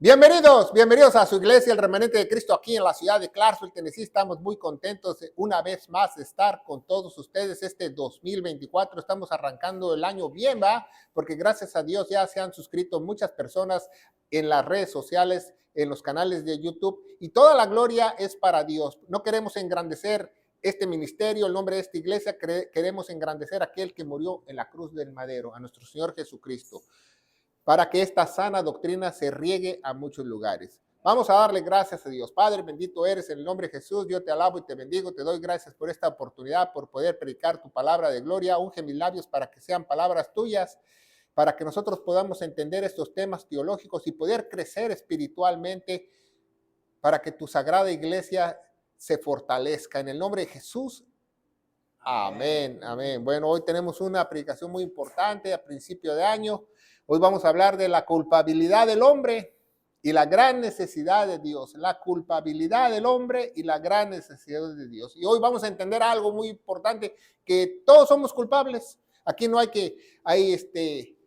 Bienvenidos a su iglesia, el Remanente de Cristo, aquí en la ciudad de Clarksville, Tennessee. Estamos muy contentos una vez más de estar con todos ustedes este 2024. Estamos arrancando el año bien, ¿va? Porque gracias a Dios ya se han suscrito muchas personas en las redes sociales, en los canales de YouTube, y toda la gloria es para Dios. No queremos engrandecer este ministerio, el nombre de esta iglesia, queremos engrandecer a aquel que murió en la cruz del madero, a nuestro Señor Jesucristo, para que esta sana doctrina se riegue a muchos lugares. Vamos a darle gracias a Dios. Padre, bendito eres en el nombre de Jesús. Yo te alabo y te bendigo. Te doy gracias por esta oportunidad, por poder predicar tu palabra de gloria. Unge mis labios para que sean palabras tuyas, para que nosotros podamos entender estos temas teológicos y poder crecer espiritualmente, para que tu sagrada iglesia se fortalezca. En el nombre de Jesús. Amén, amén. Bueno, hoy tenemos una predicación muy importante a principio de año. Hoy vamos a hablar de la culpabilidad del hombre y la gran necesidad de Dios. La culpabilidad del hombre y la gran necesidad de Dios. Y hoy vamos a entender algo muy importante, que todos somos culpables. Aquí no hay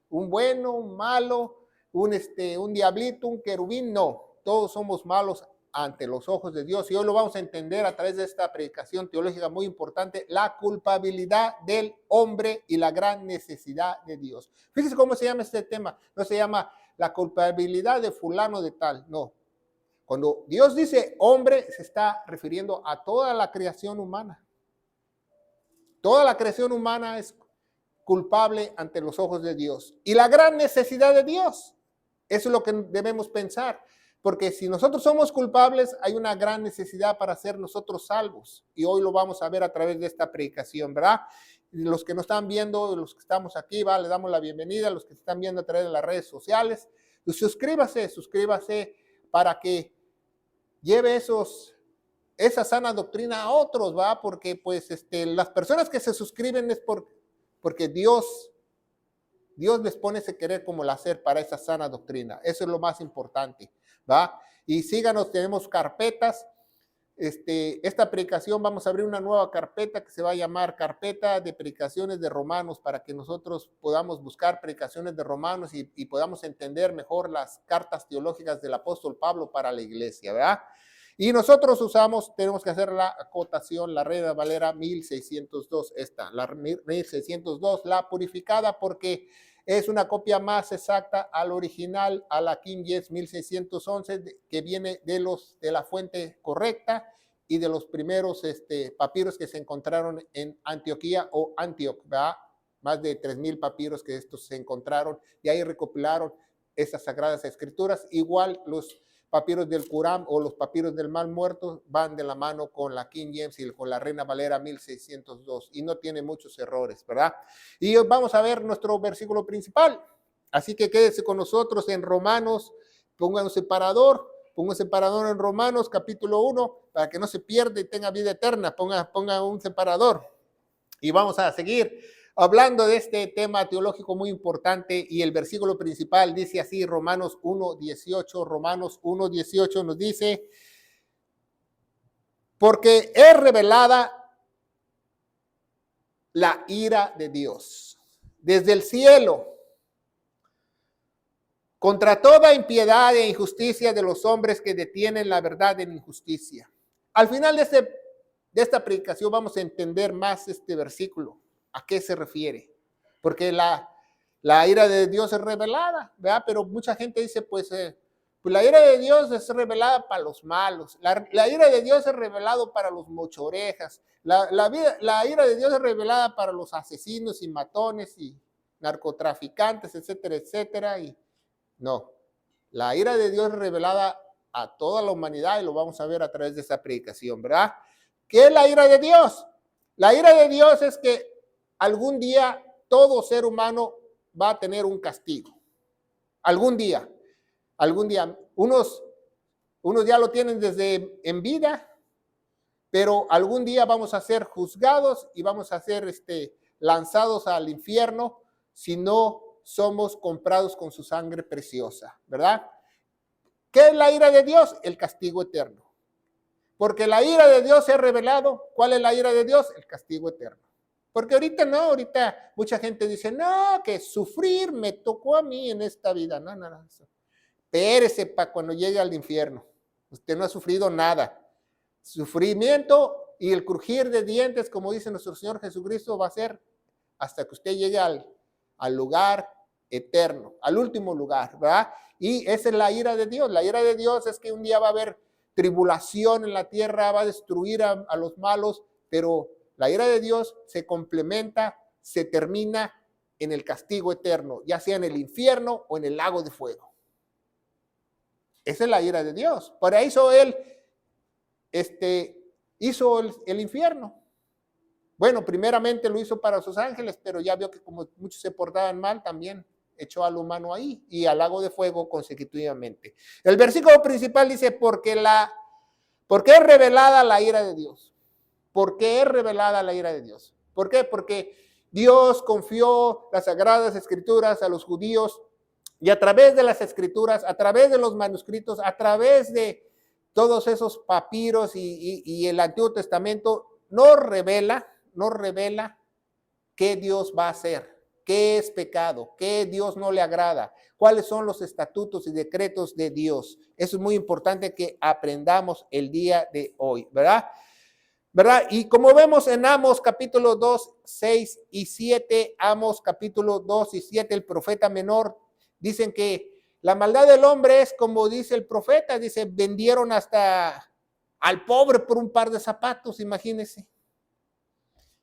un bueno, un malo, un diablito, un querubín. No, todos somos malos ante los ojos de Dios. Y hoy lo vamos a entender a través de esta predicación teológica muy importante, la culpabilidad del hombre y la gran necesidad de Dios. Fíjense cómo se llama este tema. No se llama la culpabilidad de fulano de tal, no. Cuando Dios dice hombre, se está refiriendo a toda la creación humana. Toda la creación humana es culpable ante los ojos de Dios. Y la gran necesidad de Dios, eso es lo que debemos pensar. Porque si nosotros somos culpables, hay una gran necesidad para ser nosotros salvos. Y hoy lo vamos a ver a través de esta predicación, ¿verdad? Los que nos están viendo, los que estamos aquí, ¿va? Le damos la bienvenida a los que están viendo a través de las redes sociales. Y suscríbase para que lleve esa sana doctrina a otros, ¿va? Porque pues las personas que se suscriben es porque Dios les pone ese querer como el hacer para esa sana doctrina. Eso es lo más importante, ¿va? Y síganos, tenemos carpetas. Esta predicación vamos a abrir una nueva carpeta que se va a llamar Carpeta de Predicaciones de Romanos, para que nosotros podamos buscar predicaciones de Romanos y podamos entender mejor las cartas teológicas del apóstol Pablo para la iglesia, ¿verdad? Y nosotros tenemos que hacer la acotación, la Reina Valera 1602, la 1602, la purificada, porque es una copia más exacta al original, a la King James 1611, que viene de la fuente correcta y de los primeros papiros que se encontraron en Antioquía o Antioch, ¿verdad? Más de 3,000 papiros que estos se encontraron, y ahí recopilaron esas sagradas escrituras. Igual los papiros del Qurán o los papiros del Mar Muerto van de la mano con la King James y con la Reina Valera 1602, y no tiene muchos errores, ¿verdad? Y hoy vamos a ver nuestro versículo principal, así que quédese con nosotros en Romanos. Ponga un separador en Romanos capítulo 1, para que no se pierda y tenga vida eterna. Ponga un separador, y vamos a seguir hablando de este tema teológico muy importante. Y el versículo principal dice así, Romanos 1:18 nos dice: porque es revelada la ira de Dios desde el cielo contra toda impiedad e injusticia de los hombres que detienen la verdad en injusticia. Al final de esta predicación vamos a entender más este versículo, a qué se refiere, porque la ira de Dios es revelada, ¿verdad? Pero mucha gente dice, pues la ira de Dios es revelada para los malos, la ira de Dios es revelada para los mochorejas, la ira de Dios es revelada para los asesinos y matones y narcotraficantes, etcétera, etcétera. Y no, la ira de Dios es revelada a toda la humanidad, y lo vamos a ver a través de esta predicación, ¿verdad? ¿Qué es la ira de Dios? La ira de Dios es que algún día todo ser humano va a tener un castigo. Algún día. Unos ya lo tienen desde en vida, pero algún día vamos a ser juzgados y vamos a ser lanzados al infierno si no somos comprados con su sangre preciosa, ¿verdad? ¿Qué es la ira de Dios? El castigo eterno. Porque la ira de Dios se ha revelado. ¿Cuál es la ira de Dios? El castigo eterno. Porque ahorita mucha gente dice, no, que sufrir me tocó a mí en esta vida. No. Espérese para cuando llegue al infierno. Usted no ha sufrido nada. Sufrimiento y el crujir de dientes, como dice nuestro Señor Jesucristo, va a ser hasta que usted llegue al lugar eterno, al último lugar, ¿verdad? Y esa es la ira de Dios. La ira de Dios es que un día va a haber tribulación en la tierra, va a destruir a los malos, pero la ira de Dios se complementa, se termina en el castigo eterno, ya sea en el infierno o en el lago de fuego. Esa es la ira de Dios. Para eso Él hizo el infierno. Bueno, primeramente lo hizo para sus ángeles, pero ya vio que como muchos se portaban mal, también echó al humano ahí y al lago de fuego consecutivamente. El versículo principal dice, porque es revelada la ira de Dios. ¿Por qué es revelada la ira de Dios? ¿Por qué? Porque Dios confió las sagradas escrituras a los judíos y a través de las escrituras, a través de los manuscritos, a través de todos esos papiros y el Antiguo Testamento, nos revela qué Dios va a hacer, qué es pecado, qué Dios no le agrada, cuáles son los estatutos y decretos de Dios. Eso es muy importante que aprendamos el día de hoy, ¿verdad? Y como vemos en Amos capítulo 2, 6 y 7, Amos capítulo 2 y 7, el profeta menor, dicen que la maldad del hombre es como dice el profeta, dice, vendieron hasta al pobre por un par de zapatos, imagínense.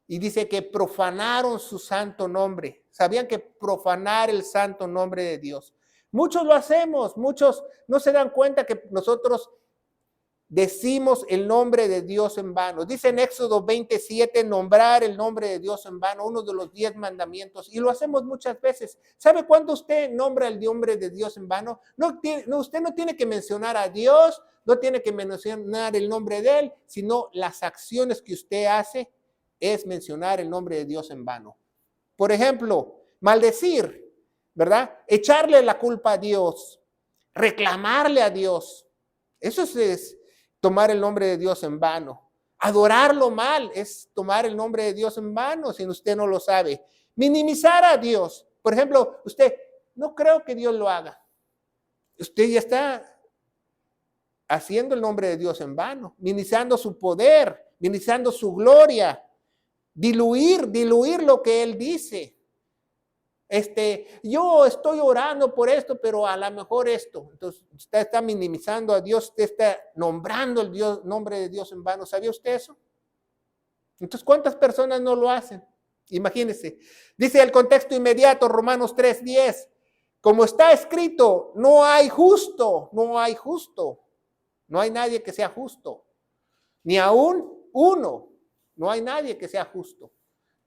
Y dice que profanaron su santo nombre. Sabían que profanar el santo nombre de Dios. Muchos lo hacemos, muchos no se dan cuenta que nosotros decimos el nombre de Dios en vano. Dice en Éxodo 27, nombrar el nombre de Dios en vano, uno de los 10 mandamientos, y lo hacemos muchas veces. ¿Sabe cuándo usted nombra el nombre de Dios en vano? Usted no tiene que mencionar a Dios, no tiene que mencionar el nombre de Él, sino las acciones que usted hace es mencionar el nombre de Dios en vano. Por ejemplo, maldecir, ¿verdad? Echarle la culpa a Dios, reclamarle a Dios. Eso es tomar el nombre de Dios en vano. Adorarlo mal es tomar el nombre de Dios en vano, si usted no lo sabe. Minimizar a Dios. Por ejemplo, usted, no creo que Dios lo haga. Usted ya está haciendo el nombre de Dios en vano, minimizando su poder, minimizando su gloria, diluir lo que Él dice. Yo estoy orando por esto, pero a lo mejor esto. Entonces, usted está minimizando a Dios, usted está nombrando el nombre de Dios en vano. ¿Sabía usted eso? Entonces, ¿cuántas personas no lo hacen? Imagínense. Dice el contexto inmediato, Romanos 3:10. Como está escrito, no hay justo, no hay justo. No hay nadie que sea justo. Ni aún uno. No hay nadie que sea justo.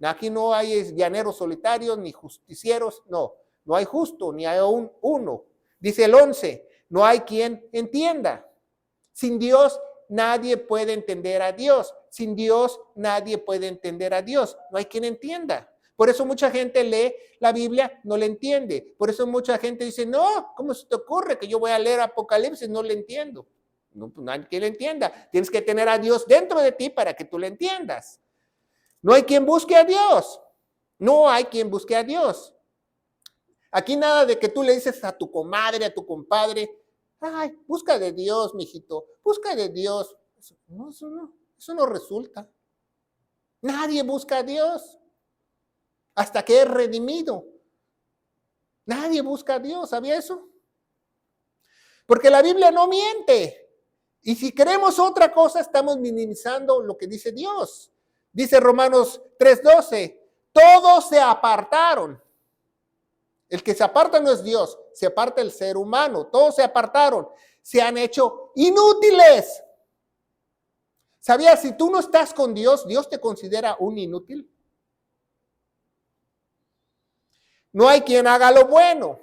Aquí no hay llaneros solitarios ni justicieros, no hay justo, ni hay aún uno. Dice el 11, no hay quien entienda. Sin Dios nadie puede entender a Dios. Sin Dios nadie puede entender a Dios. No hay quien entienda. Por eso mucha gente lee la Biblia, no le entiende. Por eso mucha gente dice, no, ¿cómo se te ocurre que yo voy a leer Apocalipsis? No le entiendo. No, pues nadie que le entienda. Tienes que tener a Dios dentro de ti para que tú le entiendas. No hay quien busque a Dios. No hay quien busque a Dios. Aquí nada de que tú le dices a tu comadre, a tu compadre, ay, busca de Dios, mijito, busca de Dios. Eso no resulta. Nadie busca a Dios hasta que es redimido. Nadie busca a Dios, ¿sabía eso? Porque la Biblia no miente. Y si queremos otra cosa, estamos minimizando lo que dice Dios. Dice Romanos 3:12, todos se apartaron. El que se aparta no es Dios, se aparta el ser humano. Todos se apartaron, se han hecho inútiles. ¿Sabías? Si tú no estás con Dios, Dios te considera un inútil. No hay quien haga lo bueno,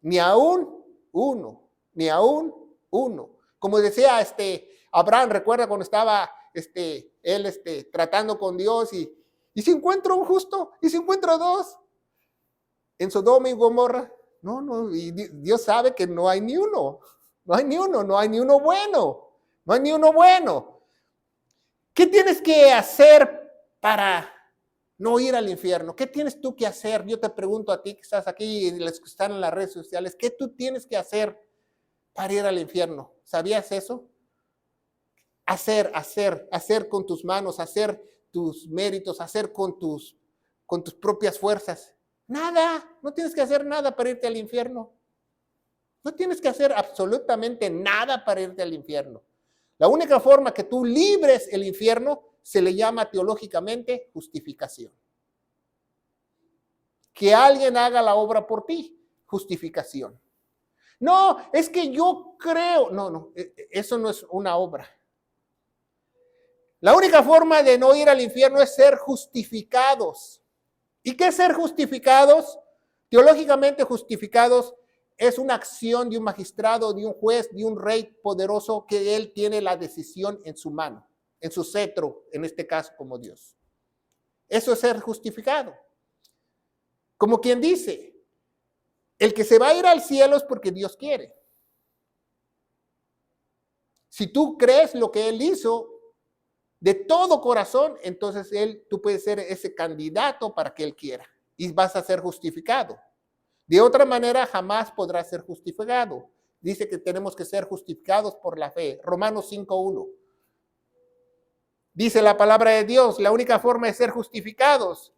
ni aún uno, ni aún uno. Como decía Abraham, recuerda cuando estaba él tratando con Dios y si encuentro un justo, y si encuentro dos, en Sodoma y Gomorra, y Dios sabe que no hay ni uno, no hay ni uno bueno, no hay ni uno bueno. ¿Qué tienes que hacer para no ir al infierno. ¿Qué tienes tú que hacer? Yo te pregunto a ti que estás aquí y los que están en las redes sociales, ¿qué tú tienes que hacer para ir al infierno? ¿Sabías eso? Hacer con tus manos, hacer tus méritos, hacer con tus propias fuerzas. Nada, no tienes que hacer nada para irte al infierno. No tienes que hacer absolutamente nada para irte al infierno. La única forma que tú libres el infierno se le llama teológicamente justificación. Que alguien haga la obra por ti, justificación. No, es que yo creo. No, eso no es una obra. La única forma de no ir al infierno es ser justificados. ¿Y qué es ser justificados? Teológicamente justificados es una acción de un magistrado, de un juez, de un rey poderoso que él tiene la decisión en su mano, en su cetro, en este caso como Dios. Eso es ser justificado. Como quien dice, el que se va a ir al cielo es porque Dios quiere. Si tú crees lo que Él hizo de todo corazón, entonces tú puedes ser ese candidato para que Él quiera y vas a ser justificado. De otra manera, jamás podrás ser justificado. Dice que tenemos que ser justificados por la fe. Romanos 5:1. Dice la palabra de Dios, la única forma de ser justificados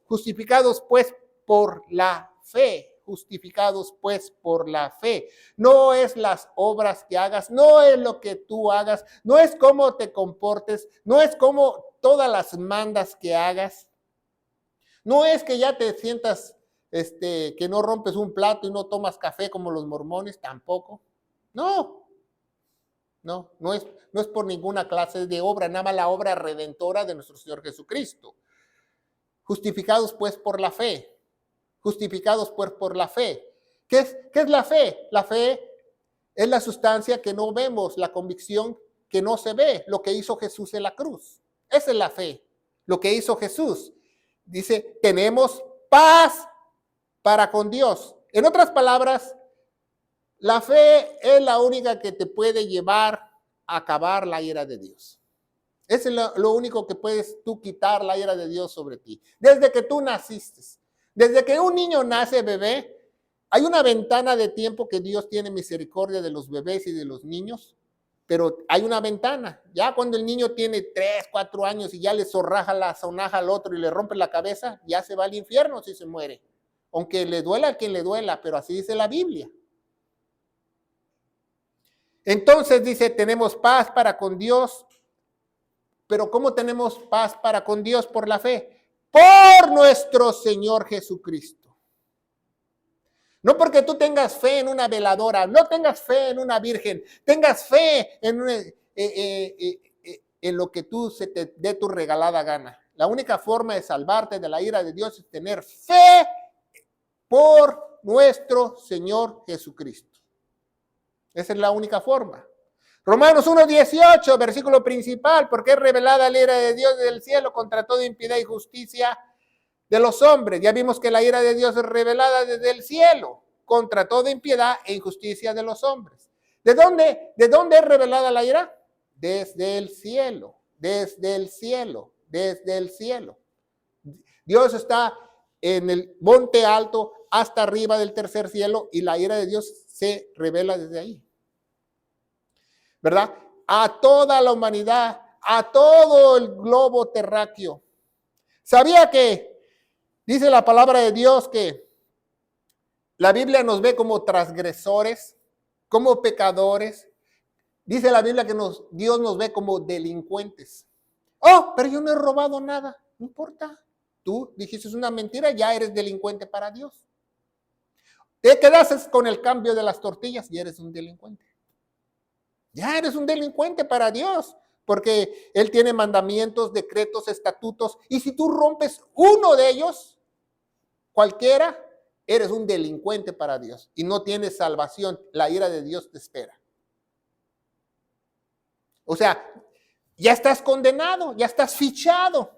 pues por la fe. Justificados pues por la fe. No es las obras que hagas, no es lo que tú hagas, no es cómo te comportes, no es como todas las mandas que hagas. No es que ya te sientas, que no rompes un plato y no tomas café como los mormones, tampoco. No es por ninguna clase de obra, nada más la obra redentora de nuestro Señor Jesucristo. Justificados pues por la fe. Justificados pues por la fe. ¿Qué es la fe? La fe es la sustancia que no vemos, la convicción que no se ve, lo que hizo Jesús en la cruz. Esa es la fe, lo que hizo Jesús. Dice, tenemos paz para con Dios. En otras palabras, la fe es la única que te puede llevar a acabar la ira de Dios. Es lo único que puedes tú quitar la ira de Dios sobre ti. Desde que tú naciste. Desde que un niño nace bebé, hay una ventana de tiempo que Dios tiene misericordia de los bebés y de los niños, pero hay una ventana. Ya cuando el niño tiene 3, 4 años y ya le zorraja la sonaja al otro y le rompe la cabeza, ya se va al infierno si se muere. Aunque le duela a quien le duela, pero así dice la Biblia. Entonces dice, tenemos paz para con Dios, pero ¿cómo tenemos paz para con Dios? Por la fe. Por nuestro Señor Jesucristo. No porque tú tengas fe en una veladora, no tengas fe en una virgen, tengas fe en lo que tú se te dé tu regalada gana. La única forma de salvarte de la ira de Dios es tener fe por nuestro Señor Jesucristo. Esa es la única forma. Romanos 1:18, versículo principal, porque es revelada la ira de Dios del cielo contra toda impiedad y justicia de los hombres. Ya vimos que la ira de Dios es revelada desde el cielo contra toda impiedad e injusticia de los hombres. ¿De dónde es revelada la ira? Desde el cielo, desde el cielo, desde el cielo. Dios está en el monte alto hasta arriba del tercer cielo y la ira de Dios se revela desde ahí. ¿Verdad? A toda la humanidad, a todo el globo terráqueo. ¿Sabía que dice la palabra de Dios que la Biblia nos ve como transgresores, como pecadores? Dice la Biblia que Dios nos ve como delincuentes. Oh, pero yo no he robado nada. No importa. Tú dijiste una mentira, ya eres delincuente para Dios. Te quedas con el cambio de las tortillas y eres un delincuente. Ya eres un delincuente para Dios, porque Él tiene mandamientos, decretos, estatutos, y si tú rompes uno de ellos, cualquiera, eres un delincuente para Dios y no tienes salvación. La ira de Dios te espera. O sea, ya estás condenado, ya estás fichado.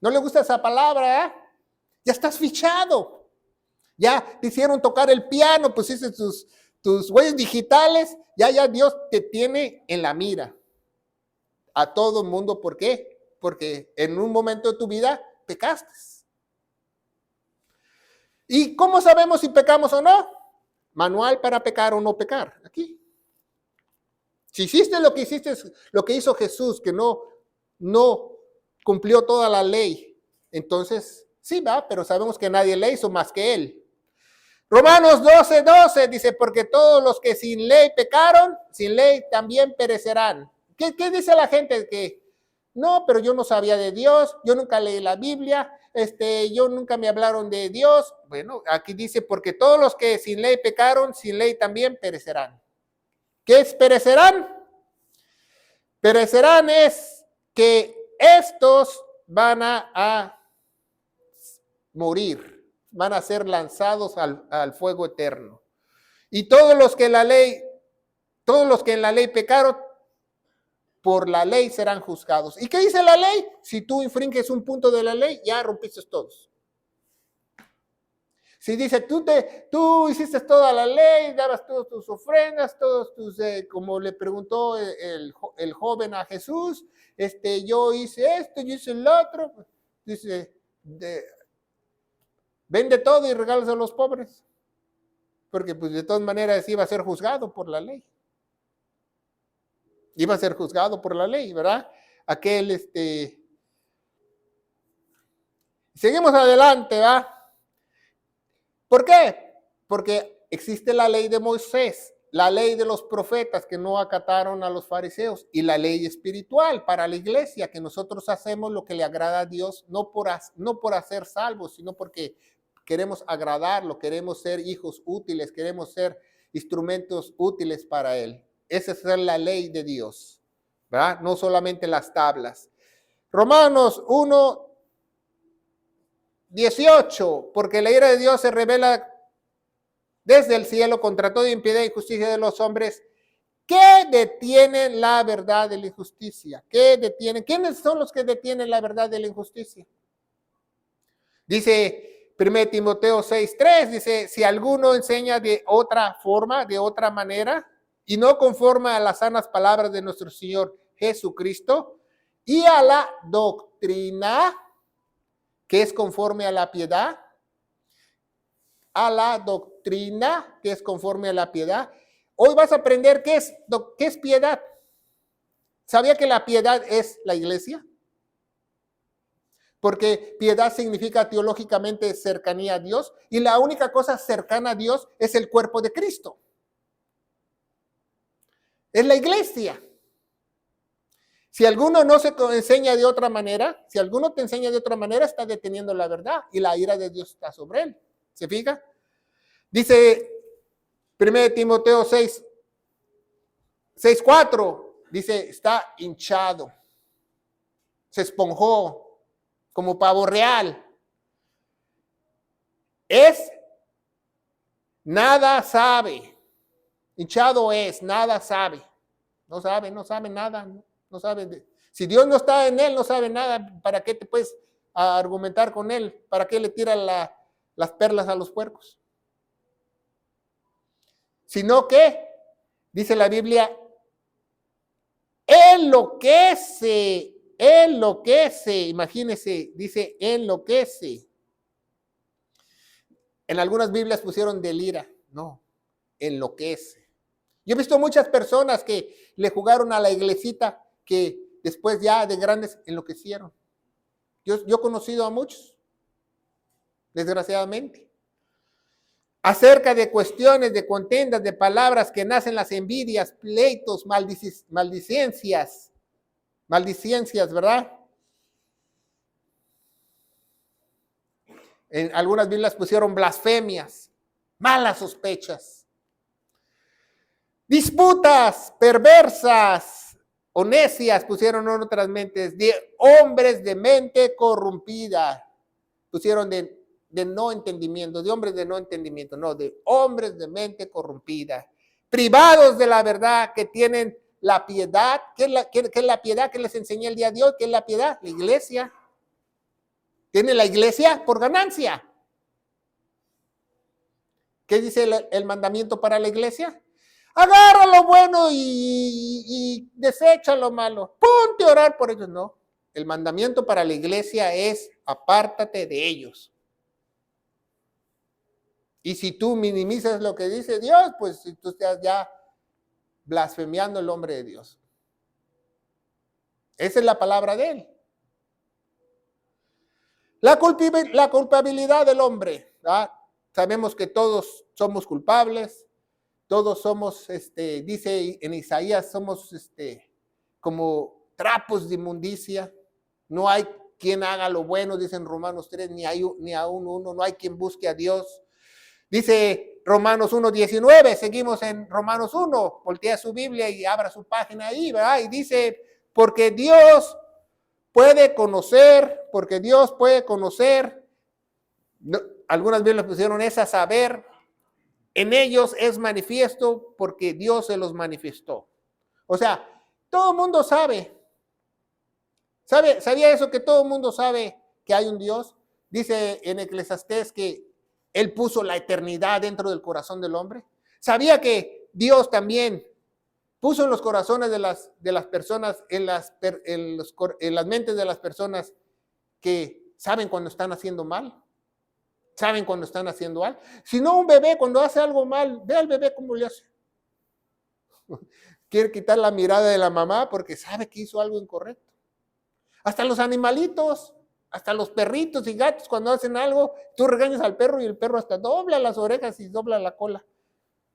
¿No le gusta esa palabra? ¿Eh? Ya estás fichado. Ya te hicieron tocar el piano, pusiste tus huellas digitales, ya Dios te tiene en la mira. A todo el mundo, ¿por qué? Porque en un momento de tu vida pecaste. ¿Y cómo sabemos si pecamos o no? Manual para pecar o no pecar, aquí. Si hiciste, lo que hizo Jesús, que no cumplió toda la ley, entonces sí va, pero sabemos que nadie le hizo más que él. Romanos 12:12 dice, porque todos los que sin ley pecaron, sin ley también perecerán. ¿Qué dice la gente? Que no, pero yo no sabía de Dios, yo nunca leí la Biblia, yo nunca me hablaron de Dios. Bueno, aquí dice, porque todos los que sin ley pecaron, sin ley también perecerán. ¿Qué es perecerán? Perecerán es que estos van a morir, van a ser lanzados al fuego eterno. Y todos los que en la ley pecaron, por la ley serán juzgados. ¿Y qué dice la ley? Si tú infringes un punto de la ley, ya rompiste todos. Si dice, tú hiciste toda la ley, dabas todas tus ofrendas, todos tus, como le preguntó el joven a Jesús, yo hice esto, yo hice el otro, dice, vende todo y regálaselo a los pobres, porque pues de todas maneras iba a ser juzgado por la ley. Iba a ser juzgado por la ley, ¿verdad? Seguimos adelante, ¿va? ¿Por qué? Porque existe la ley de Moisés, la ley de los profetas que no acataron a los fariseos y la ley espiritual para la iglesia, que nosotros hacemos lo que le agrada a Dios, no por hacer salvos, sino porque queremos agradarlo, queremos ser hijos útiles, queremos ser instrumentos útiles para Él. Esa es la ley de Dios, ¿verdad? No solamente las tablas. Romanos 1:18, porque la ira de Dios se revela desde el cielo contra toda impiedad e injusticia de los hombres que detienen la verdad de la injusticia. ¿Quiénes son los que detienen la verdad de la injusticia? Dice 1 Timoteo 6:3, dice, si alguno enseña de otra forma, de otra manera, y no conforme a las sanas palabras de nuestro Señor Jesucristo, y a la doctrina que es conforme a la piedad, que es conforme a la piedad. Hoy vas a aprender qué es piedad. ¿Sabía que la piedad es la iglesia? Porque piedad significa teológicamente cercanía a Dios, y la única cosa cercana a Dios es el cuerpo de Cristo. Es la iglesia. Si alguno no se enseña de otra manera, si alguno te enseña de otra manera, está deteniendo la verdad y la ira de Dios está sobre él. ¿Se fija? Dice 1 Timoteo 6:4, dice, está hinchado, se esponjó como pavo real. Nada sabe. Hinchado nada sabe. No sabe nada. No sabe. Si Dios no está en él, no sabe nada. ¿Para qué te puedes argumentar con él? ¿Para qué le tira las perlas a los puercos? Sino que, dice la Biblia, enloquece, imagínese, dice enloquece. En algunas Biblias pusieron delira, no, enloquece. Yo he visto muchas personas que le jugaron a la iglesita que después ya de grandes enloquecieron. Yo he conocido a muchos, desgraciadamente. Acerca de cuestiones, de contiendas, de palabras que nacen las envidias, pleitos, maldicencias, ¿verdad? En algunas Biblias pusieron blasfemias, malas sospechas, disputas perversas o necias, pusieron en otras mentes, de hombres de mente corrompida, pusieron de no entendimiento, de hombres de no entendimiento, no, de hombres de mente corrompida, privados de la verdad, que tienen la piedad. ¿Qué es la piedad que les enseñé el día de hoy? ¿Qué es la piedad? La iglesia. Tiene la iglesia por ganancia. ¿Qué dice el mandamiento para la iglesia? Agarra lo bueno y desecha lo malo. Ponte a orar por ellos. No. El mandamiento para la iglesia es apártate de ellos. Y si tú minimizas lo que dice Dios, pues tú estás ya blasfemiando el nombre de Dios. Esa es la palabra de él. La culpabilidad del hombre. ¿Verdad? Sabemos que todos somos culpables. Todos somos, dice en Isaías, somos como trapos de inmundicia. No hay quien haga lo bueno, dice en Romanos 3, ni aún uno. No hay quien busque a Dios. Dice Romanos 1:19, seguimos en Romanos 1, voltea su Biblia y abra su página ahí, ¿verdad? Y dice, porque Dios puede conocer, no, algunas Biblias pusieron esa saber, en ellos es manifiesto porque Dios se los manifestó. O sea, todo el mundo sabe. ¿Sabía eso que todo el mundo sabe que hay un Dios? Dice en Eclesiastés que Él puso la eternidad dentro del corazón del hombre. ¿Sabía que Dios también puso en los corazones de las personas, en las mentes de las personas que saben cuando están haciendo mal? ¿Saben cuando están haciendo mal? Si no, un bebé cuando hace algo mal, ve al bebé cómo le hace. Quiere quitar la mirada de la mamá porque sabe que hizo algo incorrecto. Hasta los animalitos, hasta los perritos y gatos cuando hacen algo, tú regañas al perro y el perro hasta dobla las orejas y dobla la cola.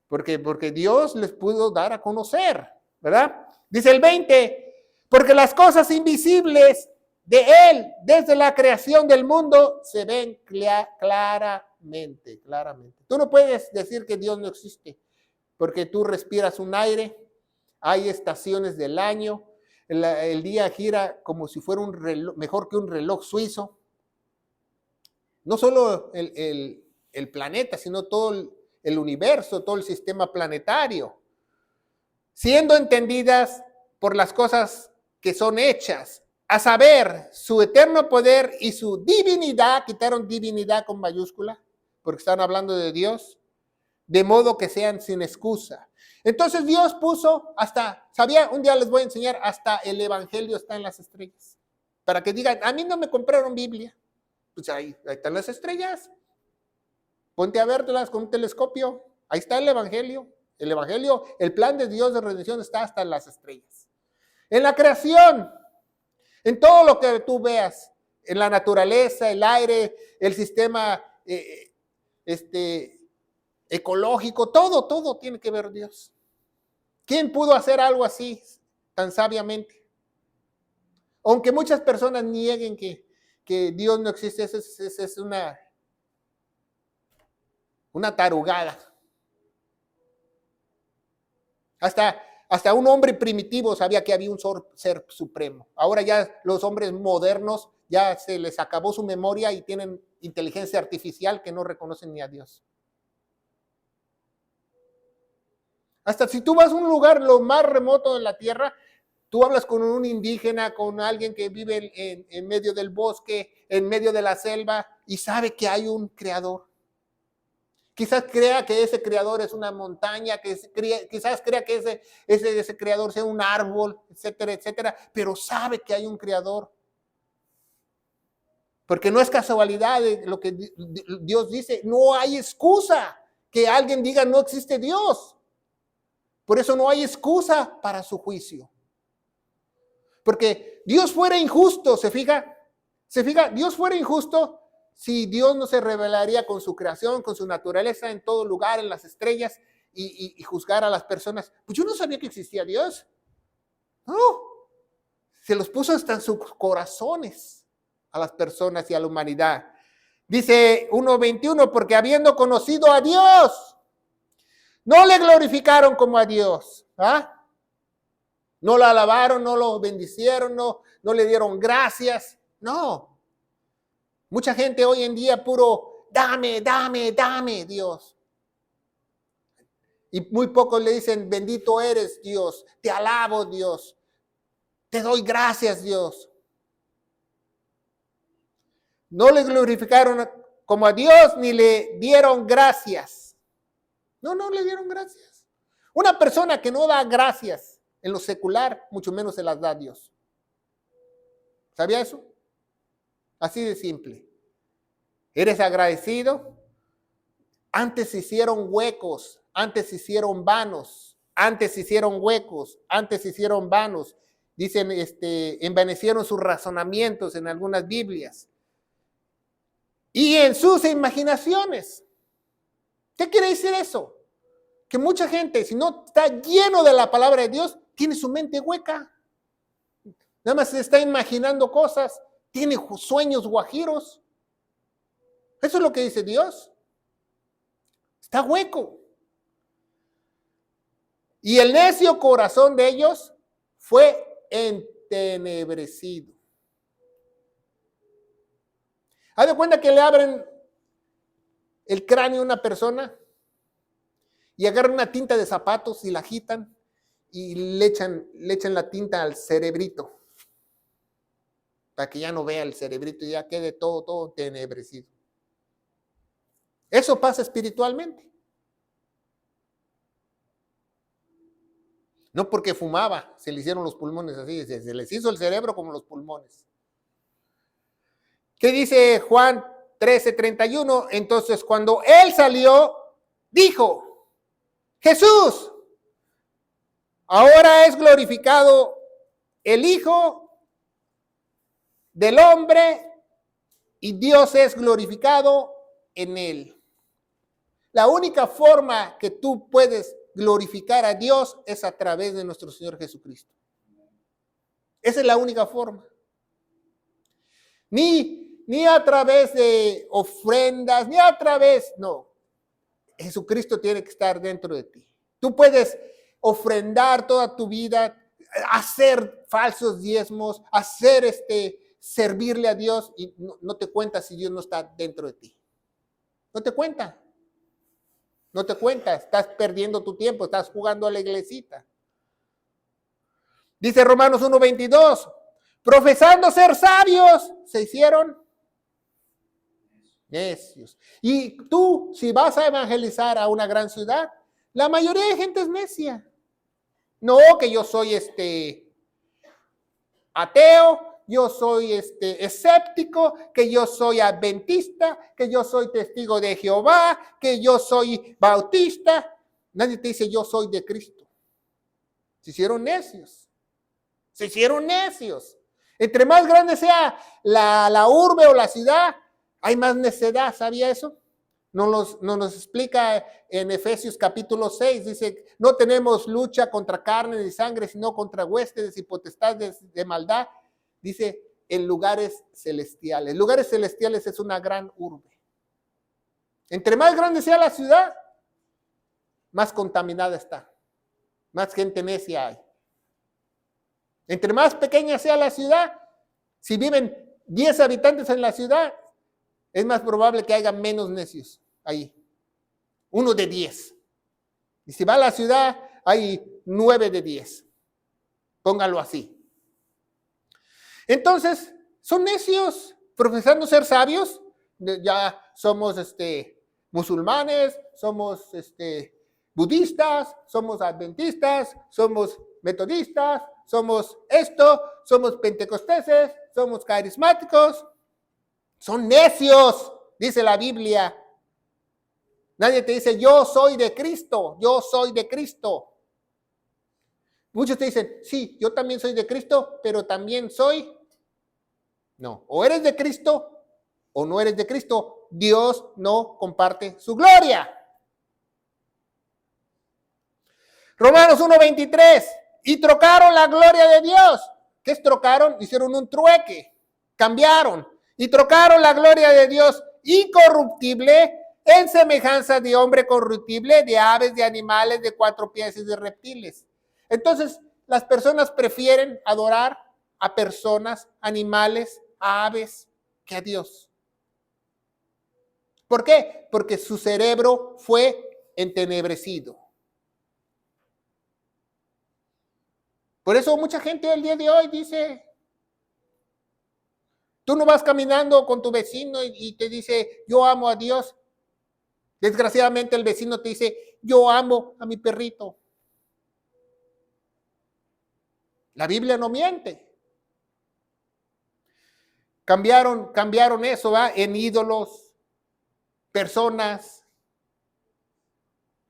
Porque Dios les pudo dar a conocer, ¿verdad? Dice el 20, porque las cosas invisibles de Él desde la creación del mundo se ven claramente. Tú no puedes decir que Dios no existe, porque tú respiras un aire, hay estaciones del año, el día gira como si fuera un reloj, mejor que un reloj suizo. No solo el planeta, sino todo el universo, todo el sistema planetario, siendo entendidas por las cosas que son hechas, a saber, su eterno poder y su divinidad. Quitaron divinidad con mayúscula, porque están hablando de Dios, de modo que sean sin excusa. Entonces Dios puso un día les voy a enseñar, hasta el evangelio está en las estrellas. Para que digan, a mí no me compraron Biblia. Pues ahí están las estrellas. Ponte a verlas con un telescopio. Ahí está el evangelio. El plan de Dios de redención está hasta en las estrellas. En la creación, en todo lo que tú veas, en la naturaleza, el aire, el sistema ecológico, todo tiene que ver Dios. ¿Quién pudo hacer algo así tan sabiamente? Aunque muchas personas nieguen que Dios no existe, es una tarugada. Hasta un hombre primitivo sabía que había un ser supremo. Ahora ya los hombres modernos ya se les acabó su memoria y tienen inteligencia artificial que no reconocen ni a Dios. Hasta si tú vas a un lugar lo más remoto de la tierra, tú hablas con un indígena, con alguien que vive en medio del bosque, en medio de la selva, y sabe que hay un creador. Quizás crea que ese creador es una montaña, quizás crea que ese creador sea un árbol, etcétera, etcétera, pero sabe que hay un creador. Porque no es casualidad de lo que Dios dice, no hay excusa que alguien diga no existe Dios. Por eso no hay excusa para su juicio. Porque Dios fuera injusto, ¿se fija? Dios fuera injusto si Dios no se revelaría con su creación, con su naturaleza en todo lugar, en las estrellas y juzgar a las personas. Pues yo no sabía que existía Dios. No, se los puso hasta en sus corazones a las personas y a la humanidad. Dice 1:21, porque habiendo conocido a Dios, no le glorificaron como a Dios. ¿Ah? No lo alabaron, no lo bendicieron, no le dieron gracias. No. Mucha gente hoy en día puro, dame, Dios. Y muy pocos le dicen, bendito eres Dios, te alabo Dios, te doy gracias Dios. No le glorificaron como a Dios ni le dieron gracias. No le dieron gracias. Una persona que no da gracias en lo secular, mucho menos se las da a Dios. ¿Sabía eso? Así de simple. ¿Eres agradecido? Antes se hicieron huecos, antes se hicieron vanos, antes se hicieron huecos, antes se hicieron vanos. Dicen, envanecieron sus razonamientos en algunas Biblias. Y en sus imaginaciones. ¿Qué quiere decir eso? Que mucha gente, si no está lleno de la palabra de Dios, tiene su mente hueca. Nada más se está imaginando cosas, tiene sueños guajiros. Eso es lo que dice Dios. Está hueco. Y el necio corazón de ellos fue entenebrecido. Haz de cuenta que le abren el cráneo a una persona y agarran una tinta de zapatos y la agitan y le echan la tinta al cerebrito para que ya no vea el cerebrito y ya quede todo entenebrecido. Eso pasa espiritualmente. No porque fumaba, se le hicieron los pulmones así, se les hizo el cerebro como los pulmones. ¿Qué dice Juan 13:31? Entonces, cuando él salió, dijo: Jesús, ahora es glorificado el Hijo del Hombre y Dios es glorificado en él. La única forma que tú puedes glorificar a Dios es a través de nuestro Señor Jesucristo. Esa es la única forma. Ni a través de ofrendas, ni a través, no. Jesucristo tiene que estar dentro de ti. Tú puedes ofrendar toda tu vida, hacer falsos diezmos, servirle a Dios y no te cuentas si Dios no está dentro de ti. No te cuenta. No te cuentas, estás perdiendo tu tiempo, estás jugando a la iglesita. Dice Romanos 1:22, profesando ser sabios, se hicieron necios. Y tú, si vas a evangelizar a una gran ciudad, la mayoría de gente es necia. No, que yo soy ateo, yo soy escéptico, que yo soy adventista, que yo soy testigo de Jehová, que yo soy bautista. Nadie te dice yo soy de Cristo. Se hicieron necios. Se hicieron necios. Entre más grande sea la urbe o la ciudad, hay más necedad. ¿Sabía eso? Nos explica en Efesios capítulo 6. Dice, no tenemos lucha contra carne ni sangre, sino contra huestes y potestades de maldad. Dice, en lugares celestiales. Lugares celestiales es una gran urbe. Entre más grande sea la ciudad, más contaminada está. Más gente necia hay. Entre más pequeña sea la ciudad, si viven 10 habitantes en la ciudad, es más probable que haya menos necios ahí. 1 de 10. Y si va a la ciudad, hay 9 de 10. Póngalo así. Entonces, son necios, profesando ser sabios. Ya somos musulmanes, somos budistas, somos adventistas, somos metodistas, somos somos pentecosteses, somos carismáticos. Son necios, dice la Biblia. Nadie te dice, yo soy de Cristo, yo soy de Cristo. Muchos te dicen, sí, yo también soy de Cristo, pero también soy. No, o eres de Cristo o no eres de Cristo. Dios no comparte su gloria. Romanos 1:23. Y trocaron la gloria de Dios. ¿Qué es trocaron? Hicieron un trueque. Cambiaron. Y trocaron la gloria de Dios incorruptible en semejanza de hombre corruptible, de aves, de animales, de 4 pies y de reptiles. Entonces, las personas prefieren adorar a personas, animales, a aves, que a Dios. ¿Por qué? Porque su cerebro fue entenebrecido. Por eso mucha gente el día de hoy dice, tú no vas caminando con tu vecino y te dice, yo amo a Dios. Desgraciadamente el vecino te dice, yo amo a mi perrito. La Biblia no miente. Cambiaron eso, ¿va? En ídolos, personas.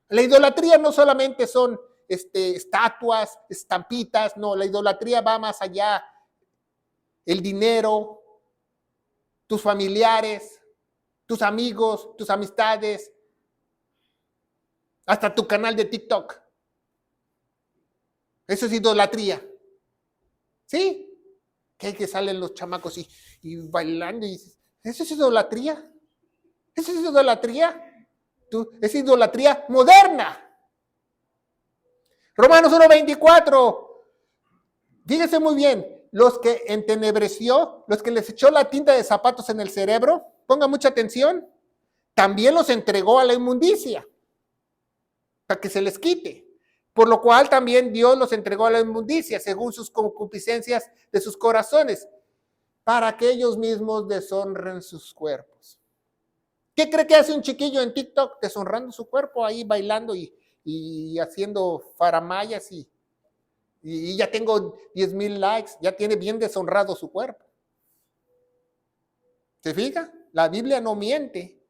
La idolatría no solamente son estatuas, estampitas, no, la idolatría va más allá. El dinero, tus familiares, tus amigos, tus amistades, hasta tu canal de TikTok. Eso es idolatría. ¿Sí? Que salen los chamacos y bailando y dices, ¿eso es idolatría? ¿Eso es idolatría? Es idolatría moderna. Romanos 1:24. Fíjense muy bien, los que entenebreció, los que les echó la tinta de zapatos en el cerebro, pongan mucha atención, también los entregó a la inmundicia, para que se les quite. Por lo cual también Dios los entregó a la inmundicia, según sus concupiscencias de sus corazones, para que ellos mismos deshonren sus cuerpos. ¿Qué cree que hace un chiquillo en TikTok deshonrando su cuerpo ahí bailando y haciendo faramayas y ya tengo 10,000 likes, ya tiene bien deshonrado su cuerpo? ¿Se fija? La Biblia no miente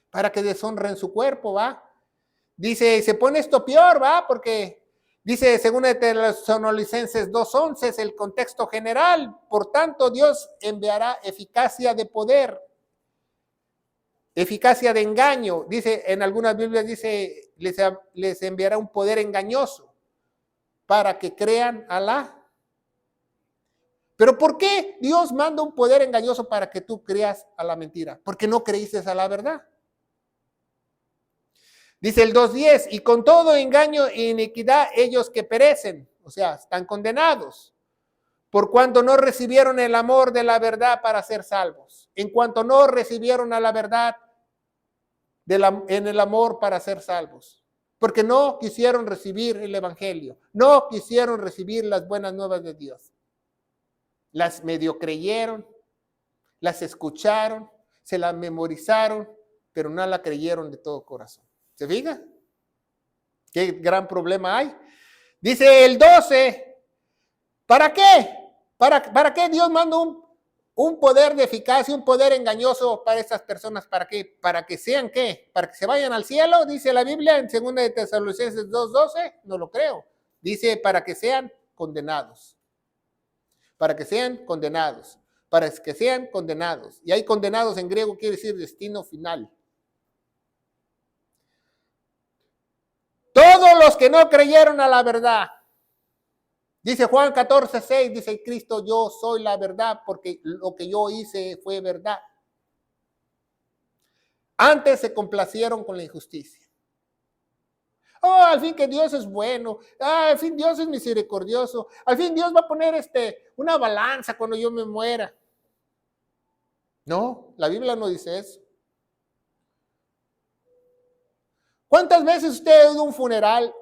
para que deshonren su cuerpo, ¿va? Dice, se pone esto peor, ¿va? Porque dice, según de Tesalonicenses 2:11, es el contexto general. Por tanto, Dios enviará eficacia de poder, eficacia de engaño. Dice, en algunas Biblias dice, les enviará un poder engañoso para que crean Alá. ¿Pero por qué Dios manda un poder engañoso para que tú creas a la mentira? Porque no creíste a la verdad. Dice el 2:10, y con todo engaño e iniquidad ellos que perecen, o sea, están condenados, por cuanto no recibieron el amor de la verdad para ser salvos. En cuanto no recibieron a la verdad en el amor para ser salvos. Porque no quisieron recibir el evangelio, no quisieron recibir las buenas nuevas de Dios. Las medio creyeron, las escucharon, se las memorizaron, pero no la creyeron de todo corazón. ¿Se fija? ¿Qué gran problema hay? Dice el 12, ¿para qué? ¿Para qué Dios manda un poder de eficacia, un poder engañoso para estas personas? ¿Para qué? ¿Para que sean qué? ¿Para que se vayan al cielo? Dice la Biblia en 2 de Tesalonicenses 2:12, no lo creo. Dice para que sean condenados. Para que sean condenados. Para que sean condenados. Y hay condenados en griego quiere decir destino final. Todos los que no creyeron a la verdad. Dice Juan 14:6, dice Cristo, yo soy la verdad porque lo que yo hice fue verdad. Antes se complacieron con la injusticia. Oh, al fin que Dios es bueno. Al fin Dios es misericordioso. Al fin Dios va a poner una balanza cuando yo me muera. No, la Biblia no dice eso. ¿Cuántas veces usted ha ido a un funeral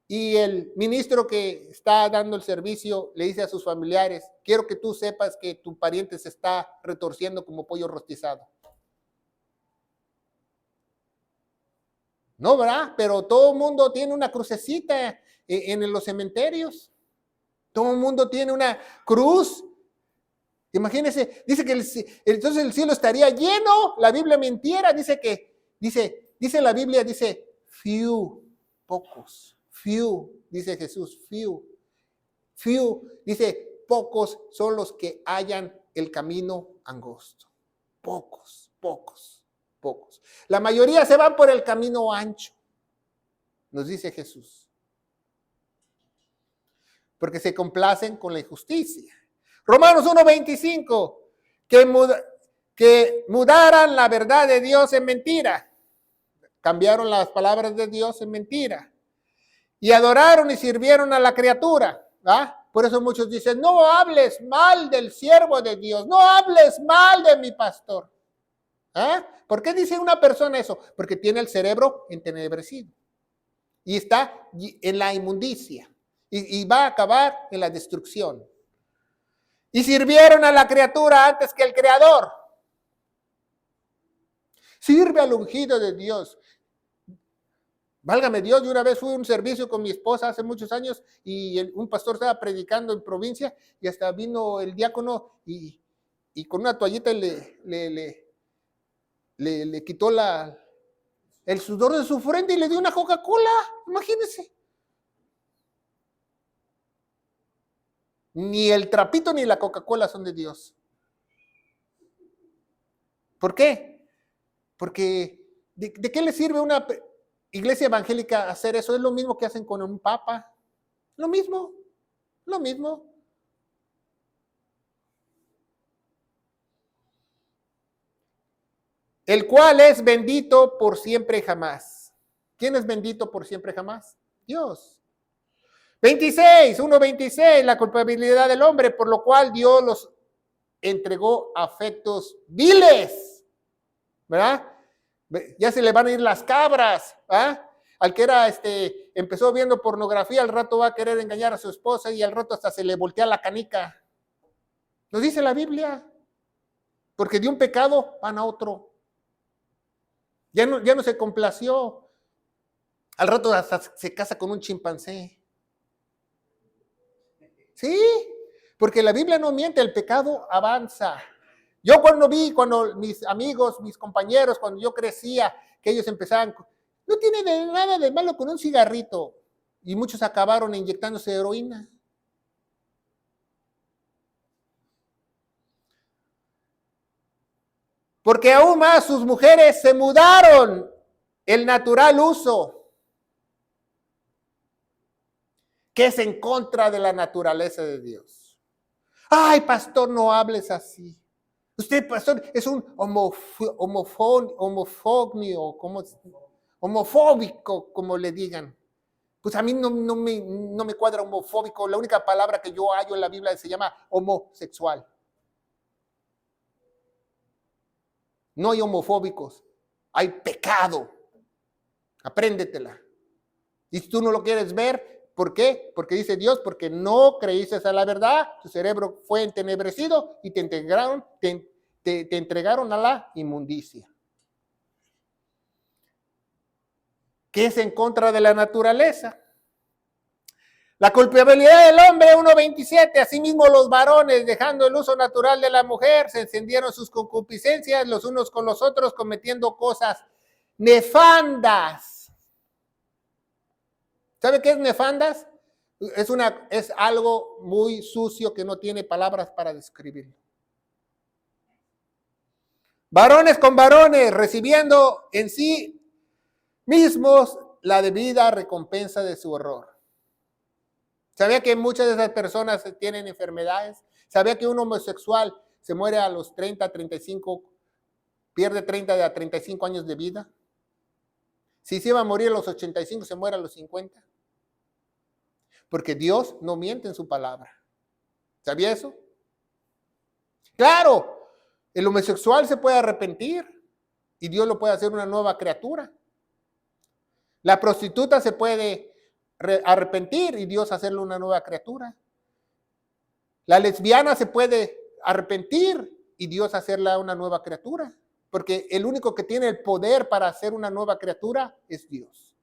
y el ministro que está dando el servicio le dice a sus familiares, quiero que tú sepas que tu pariente se está retorciendo como pollo rostizado? No, ¿verdad? Pero todo el mundo tiene una crucecita en los cementerios. Todo el mundo tiene una cruz. Imagínense, dice que entonces el cielo estaría lleno. La Biblia mintiera, dice la Biblia, dice few, pocos, few, dice Jesús, few, dice pocos son los que hallan el camino angosto. Pocos. La mayoría se van por el camino ancho, nos dice Jesús. Porque se complacen con la injusticia. Romanos 1:25, que mudaran la verdad de Dios en mentira. Cambiaron las palabras de Dios en mentira. Y adoraron y sirvieron a la criatura. ¿Ah? Por eso muchos dicen, no hables mal del siervo de Dios, no hables mal de mi pastor. ¿Ah? ¿Por qué dice una persona eso? Porque tiene el cerebro entenebrecido. Y está en la inmundicia. Y va a acabar en la destrucción. Y sirvieron a la criatura antes que el Creador. Sirve al ungido de Dios. Válgame Dios, yo una vez fui a un servicio con mi esposa hace muchos años y un pastor estaba predicando en provincia y hasta vino el diácono y y con una toallita le quitó el sudor de su frente y le dio una Coca-Cola. Imagínense. Ni el trapito ni la Coca-Cola son de Dios. ¿Por qué? Porque ¿de qué le sirve a una iglesia evangélica hacer eso? Es lo mismo que hacen con un papa. Lo mismo. El cual es bendito por siempre y jamás. ¿Quién es bendito por siempre y jamás? Dios. 1:26, la culpabilidad del hombre, por lo cual Dios los entregó a afectos viles, ¿verdad? Ya se le van a ir las cabras, ¿verdad? Al que empezó viendo pornografía, al rato va a querer engañar a su esposa y al rato hasta se le voltea la canica. Nos dice la Biblia, porque de un pecado van a otro. Ya no se complació. Al rato hasta se casa con un chimpancé. Sí, porque la Biblia no miente, el pecado avanza. Yo cuando mis amigos, mis compañeros, cuando yo crecía, que ellos empezaban, no tiene nada de malo con un cigarrito. Y muchos acabaron inyectándose heroína. Porque aún más sus mujeres se mudaron el natural uso, que es en contra de la naturaleza de Dios. Ay, pastor, no hables así. Usted, pastor, es un homofóbico, como le digan. Pues a mí no me cuadra homofóbico. La única palabra que yo hallo en la Biblia se llama homosexual. No hay homofóbicos, hay pecado. Apréndetela. Y si tú no lo quieres ver, ¿por qué? Porque dice Dios, porque no creíste a la verdad, tu cerebro fue entenebrecido y te entregaron a la inmundicia. Que es en contra de la naturaleza. La culpabilidad del hombre, 1:27, asimismo los varones, dejando el uso natural de la mujer, se encendieron sus concupiscencias los unos con los otros, cometiendo cosas nefandas. ¿Sabe qué es nefandas? Es algo muy sucio que no tiene palabras para describirlo. Varones con varones, recibiendo en sí mismos la debida recompensa de su error. ¿Sabía que muchas de esas personas tienen enfermedades? ¿Sabía que un homosexual se muere a los 30, 35, pierde 30 a 35 años de vida? Si se iba a morir a los 85, se muere a los 50. Porque Dios no miente en su palabra. ¿Sabía eso? Claro, el homosexual se puede arrepentir y Dios lo puede hacer una nueva criatura. La prostituta se puede arrepentir y Dios hacerle una nueva criatura. La lesbiana se puede arrepentir y Dios hacerla una nueva criatura. Porque el único que tiene el poder para hacer una nueva criatura es Dios.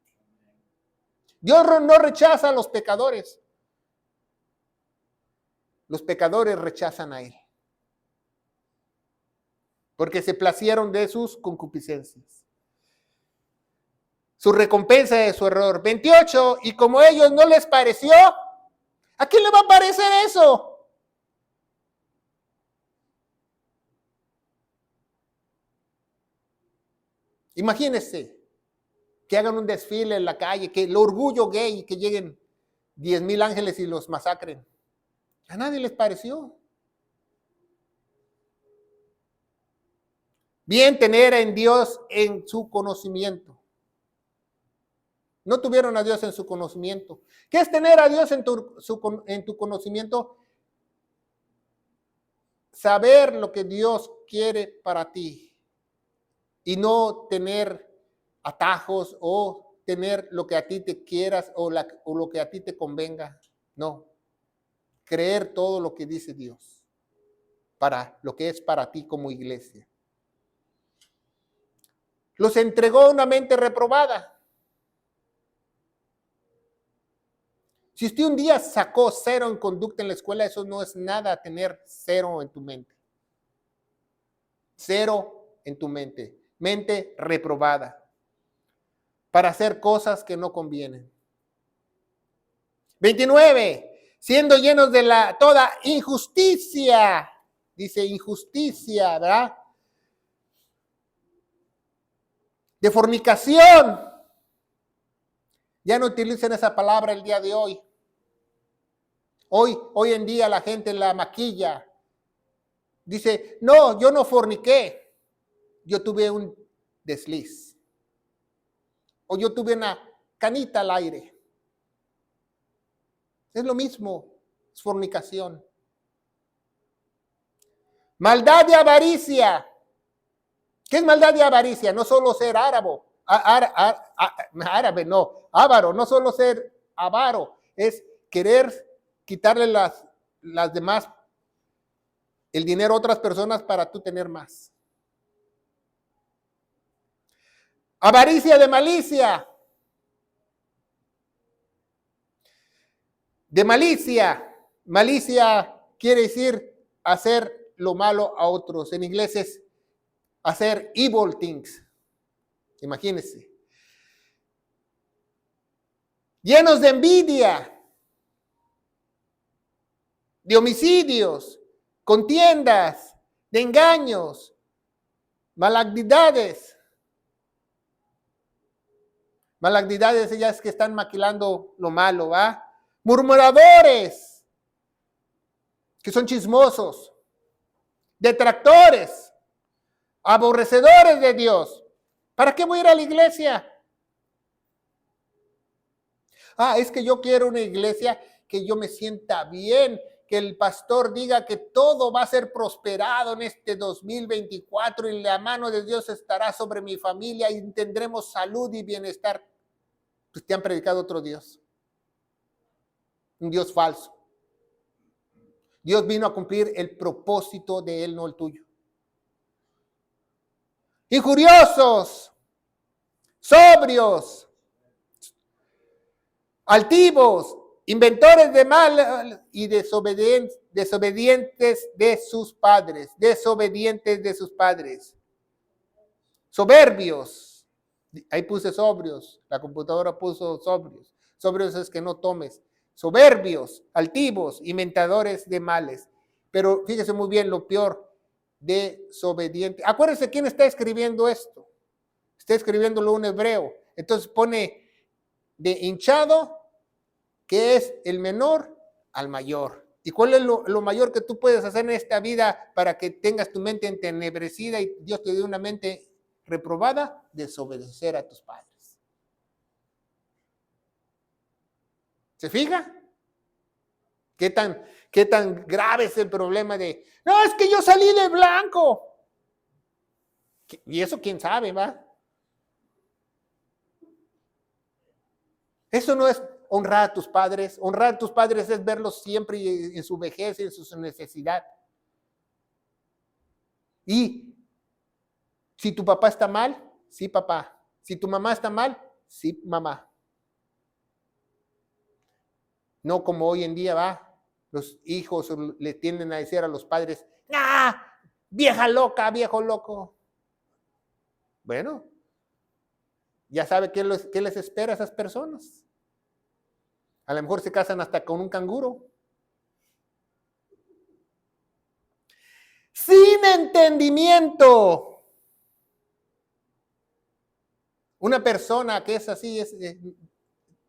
Dios no rechaza a los pecadores. Los pecadores rechazan a Él. Porque se placieron de sus concupiscencias. Su recompensa de su error. 28, y como a ellos no les pareció, ¿a quién le va a parecer eso? Imagínense que hagan un desfile en la calle, que el orgullo gay, que lleguen 10,000 ángeles y los masacren. A nadie les pareció. Bien tener en Dios en su conocimiento. No tuvieron a Dios en su conocimiento. ¿Qué es tener a Dios en tu conocimiento? Saber lo que Dios quiere para ti y no tener atajos o tener lo que a ti te quieras o lo que a ti te convenga. No. Creer todo lo que dice Dios para lo que es para ti como iglesia. Los entregó una mente reprobada. Si usted un día sacó 0 en conducta en la escuela, eso no es nada tener 0 en tu mente. Cero en tu mente. Mente reprobada. Para hacer cosas que no convienen. 29. Siendo llenos de toda injusticia. Dice injusticia, ¿verdad? De fornicación. Ya no utilicen esa palabra el día de hoy. Hoy en día la gente la maquilla. Dice, no, yo no forniqué. Yo tuve un desliz. O yo tuve una canita al aire. Es lo mismo, es fornicación. Maldad y avaricia. ¿Qué es maldad y avaricia? No solo ser árabe, no, avaro, no solo ser avaro, es querer quitarle las demás, el dinero a otras personas para tú tener más. Avaricia de malicia. De malicia. Malicia quiere decir hacer lo malo a otros. En inglés es hacer evil things. Imagínense. Llenos de envidia, de homicidios, contiendas, de engaños, malignidades. Malignidades ellas que están maquilando lo malo, ¿va? Murmuradores, que son chismosos, detractores, aborrecedores de Dios. ¿Para qué voy a ir a la iglesia? Es que yo quiero una iglesia que yo me sienta bien, que el pastor diga que todo va a ser prosperado en este 2024 y la mano de Dios estará sobre mi familia y tendremos salud y bienestar. Pues te han predicado otro Dios. Un Dios falso. Dios vino a cumplir el propósito de Él, no el tuyo. Injuriosos, sobrios, altivos, inventores de mal y desobedientes de sus padres. Desobedientes de sus padres. Soberbios. Ahí puse sobrios. La computadora puso sobrios. Sobrios es que no tomes. Soberbios, altivos, inventadores de males. Pero fíjese muy bien lo peor, desobediente. Acuérdense quién está escribiendo esto. Está escribiéndolo un hebreo. Entonces pone de hinchado, que es el menor al mayor. ¿Y cuál es lo mayor que tú puedes hacer en esta vida para que tengas tu mente entenebrecida y Dios te dé una mente reprobada? Desobedecer a tus padres. ¿Se fija? ¿Qué tan grave es el problema de, no, es que yo salí de blanco? Y eso quién sabe, ¿va? Eso no es honrar a tus padres. Honrar a tus padres es verlos siempre en su vejez y en su necesidad. Y si tu papá está mal, sí, papá. Si tu mamá está mal, sí, mamá. No como hoy en día, va, los hijos le tienden a decir a los padres, vieja loca, viejo loco. Bueno, ya sabe qué les espera a esas personas. A lo mejor se casan hasta con un canguro. Sin entendimiento. Una persona que es así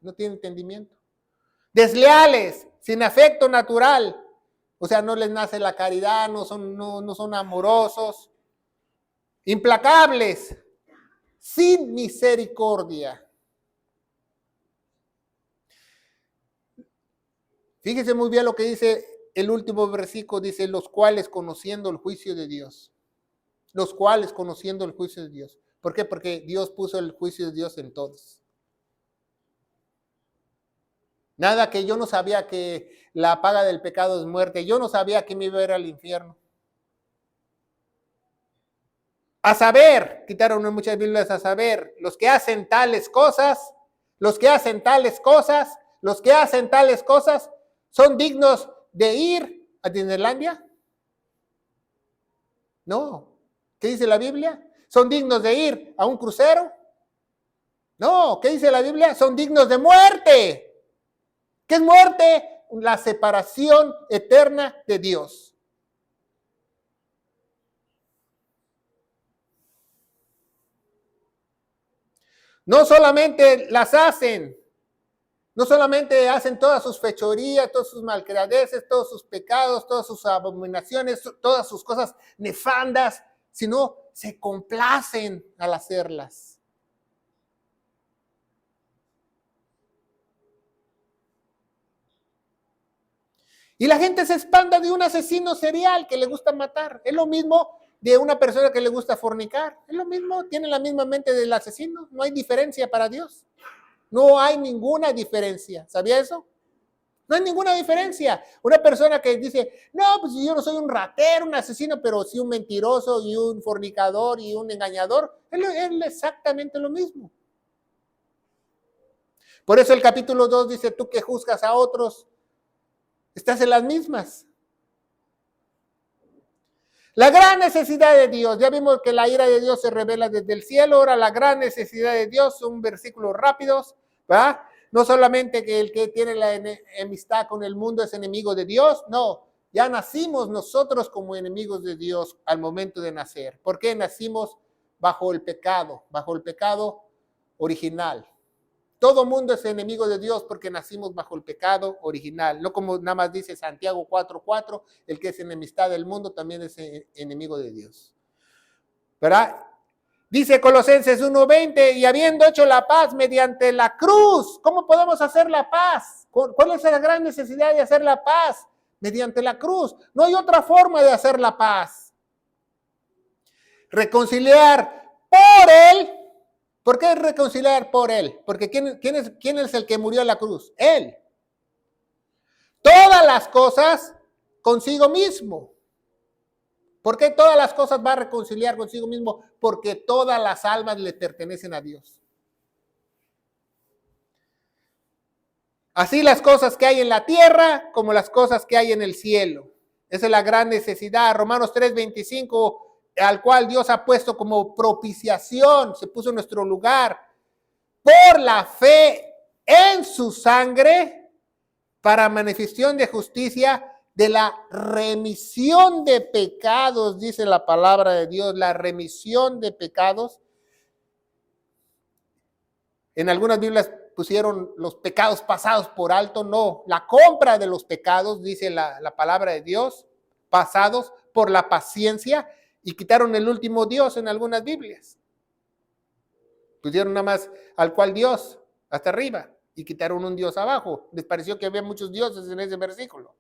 no tiene entendimiento. Desleales, sin afecto natural. O sea, no les nace la caridad, no son amorosos. Implacables, sin misericordia. Fíjese muy bien lo que dice el último versículo, dice, los cuales conociendo el juicio de Dios. Los cuales conociendo el juicio de Dios. ¿Por qué? Porque Dios puso el juicio de Dios en todos. Nada que yo no sabía que la paga del pecado es muerte. Yo no sabía que me iba a ir al infierno. A saber, quitaron muchas Biblias, a saber, los que hacen tales cosas, ¿son dignos de ir a Disneylandia? No. ¿Qué dice la Biblia? ¿Son dignos de ir a un crucero? No, ¿qué dice la Biblia? Son dignos de muerte. ¿Qué es muerte? La separación eterna de Dios. No solamente las hacen, no solamente hacen todas sus fechorías, todas sus malcriadeces, todos sus pecados, todas sus abominaciones, todas sus cosas nefandas, sino se complacen al hacerlas. Y la gente se espanta de un asesino serial que le gusta matar. Es lo mismo de una persona que le gusta fornicar. Es lo mismo, tiene la misma mente del asesino. No hay diferencia para Dios. No hay ninguna diferencia. ¿Sabía eso? No hay ninguna diferencia. Una persona que dice, no, pues yo no soy un ratero, un asesino, pero sí un mentiroso y un fornicador y un engañador, es exactamente lo mismo. Por eso el capítulo 2 dice, tú que juzgas a otros, estás en las mismas. La gran necesidad de Dios, ya vimos que la ira de Dios se revela desde el cielo, ahora la gran necesidad de Dios, son versículos rápidos, ¿verdad? No solamente que el que tiene la enemistad con el mundo es enemigo de Dios, no, ya nacimos nosotros como enemigos de Dios al momento de nacer. ¿Por qué nacimos bajo el pecado original? Todo mundo es enemigo de Dios porque nacimos bajo el pecado original. No como nada más dice Santiago 4:4, el que es enemistad del mundo también es enemigo de Dios. ¿Verdad? Dice Colosenses 1:20, y habiendo hecho la paz mediante la cruz. ¿Cómo podemos hacer la paz? ¿Cuál es la gran necesidad de hacer la paz? Mediante la cruz. No hay otra forma de hacer la paz. Reconciliar por Él. ¿Por qué reconciliar por Él? Porque ¿quién es el que murió en la cruz? Él. Todas las cosas consigo mismo. ¿Por qué todas las cosas va a reconciliar consigo mismo? Porque todas las almas le pertenecen a Dios. Así las cosas que hay en la tierra como las cosas que hay en el cielo. Esa es la gran necesidad. Romanos 3:25, al cual Dios ha puesto como propiciación, se puso en nuestro lugar, por la fe en su sangre, para manifestación de justicia, de la remisión de pecados, dice la palabra de Dios, la remisión de pecados. En algunas Biblias pusieron los pecados pasados por alto, no, la compra de los pecados, dice la palabra de Dios, pasados por la paciencia, y quitaron el último Dios en algunas Biblias. Pusieron nada más al cual Dios hasta arriba y quitaron un Dios abajo. Les pareció que había muchos dioses en ese versículo.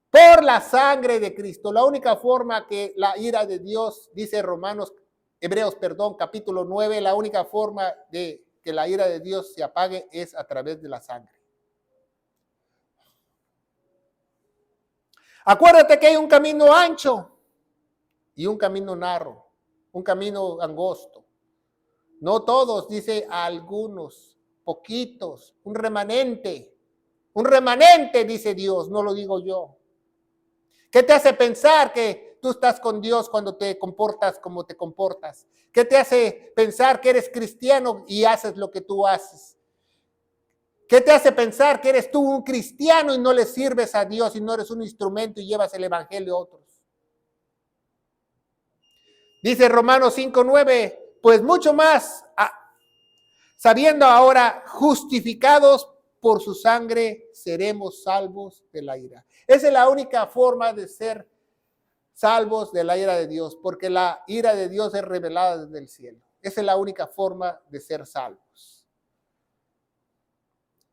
Por la sangre de Cristo, la única forma que la ira de Dios, dice Hebreos, capítulo 9, la única forma de que la ira de Dios se apague es a través de la sangre. Acuérdate que hay un camino ancho y un camino narro, un camino angosto. No todos, dice algunos, poquitos, un remanente, dice Dios, no lo digo yo. ¿Qué te hace pensar que tú estás con Dios cuando te comportas como te comportas? ¿Qué te hace pensar que eres cristiano y haces lo que tú haces? ¿Qué te hace pensar que eres tú un cristiano y no le sirves a Dios y no eres un instrumento y llevas el evangelio a otros? Dice Romanos 5:9, pues mucho más, sabiendo ahora justificados por su sangre, seremos salvos de la ira. Esa es la única forma de ser salvos de la ira de Dios, porque la ira de Dios es revelada desde el cielo. Esa es la única forma de ser salvos,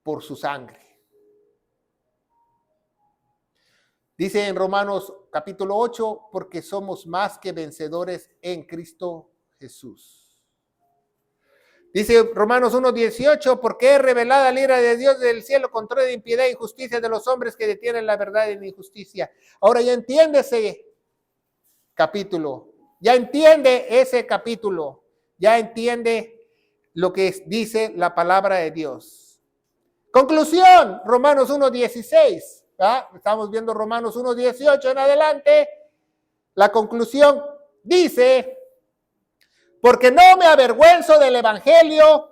por su sangre. Dice en Romanos capítulo 8, porque somos más que vencedores en Cristo Jesús. Dice Romanos 1:18, porque es revelada la ira de Dios del cielo contra la impiedad e injusticia de los hombres que detienen la verdad en injusticia. Ahora ya entiende ese capítulo, ya entiende lo que dice la palabra de Dios. Conclusión, Romanos 1:16. Estamos viendo Romanos 1:18 en adelante. La conclusión, dice, porque no me avergüenzo del evangelio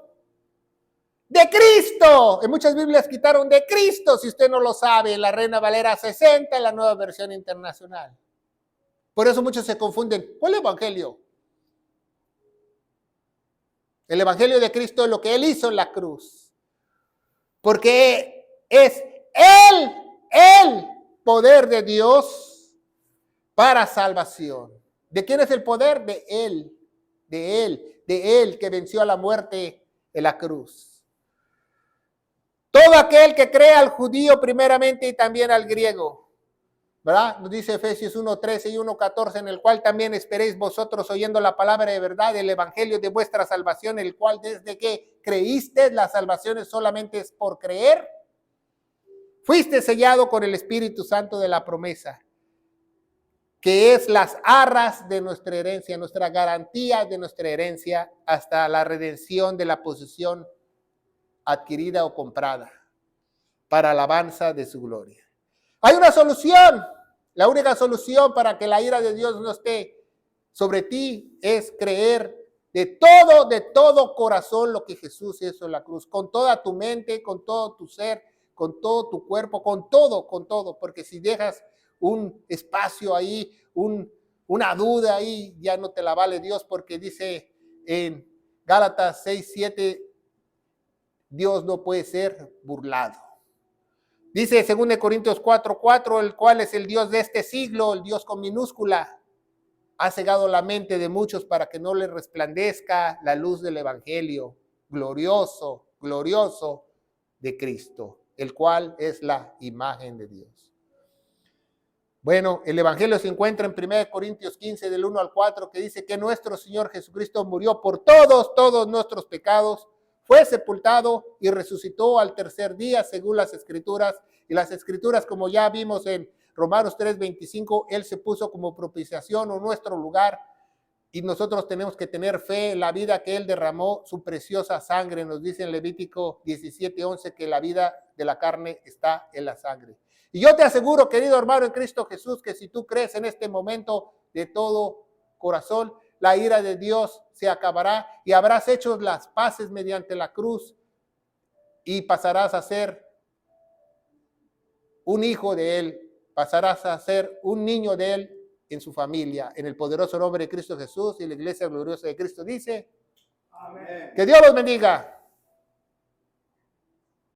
de Cristo. En muchas Biblias quitaron de Cristo, si usted no lo sabe, en la Reina Valera 60, en la Nueva Versión Internacional. Por eso muchos se confunden. ¿Cuál evangelio? El evangelio de Cristo es lo que Él hizo en la cruz. Porque es el poder de Dios para salvación. ¿De quién es el poder? De Él que venció a la muerte en la cruz. Todo aquel que cree al judío primeramente y también al griego, ¿verdad? Nos dice Efesios 1:13 y 1:14, en el cual también esperéis vosotros oyendo la palabra de verdad, el evangelio de vuestra salvación, el cual desde que creíste, la salvación solamente es por creer, fuiste sellado con el Espíritu Santo de la promesa, que es las arras de nuestra herencia, nuestra garantía de nuestra herencia hasta la redención de la posesión adquirida o comprada para alabanza de su gloria. Hay una solución. La única solución para que la ira de Dios no esté sobre ti es creer de todo corazón lo que Jesús hizo en la cruz, con toda tu mente, con todo tu ser, con todo tu cuerpo, con todo, porque si dejas un espacio ahí, una duda ahí, ya no te la vale Dios, porque dice en Gálatas 6:7, Dios no puede ser burlado. Dice 2 Corintios 4:4, el cual es el Dios de este siglo, el Dios con minúscula, ha cegado la mente de muchos para que no les resplandezca la luz del evangelio glorioso de Cristo, el cual es la imagen de Dios. Bueno, el evangelio se encuentra en 1 Corintios 15 del 1 al 4, que dice que nuestro Señor Jesucristo murió por todos nuestros pecados, fue sepultado y resucitó al tercer día según las Escrituras. Y las Escrituras, como ya vimos en Romanos 3:25, Él se puso como propiciación en nuestro lugar. Y nosotros tenemos que tener fe en la vida que Él derramó, su preciosa sangre. Nos dice en Levítico 17:11 que la vida de la carne está en la sangre. Y yo te aseguro, querido hermano en Cristo Jesús, que si tú crees en este momento de todo corazón, la ira de Dios se acabará y habrás hecho las paces mediante la cruz y pasarás a ser un hijo de Él, pasarás a ser un niño de Él en su familia, en el poderoso nombre de Cristo Jesús. Y la iglesia gloriosa de Cristo dice, amén. Que Dios los bendiga.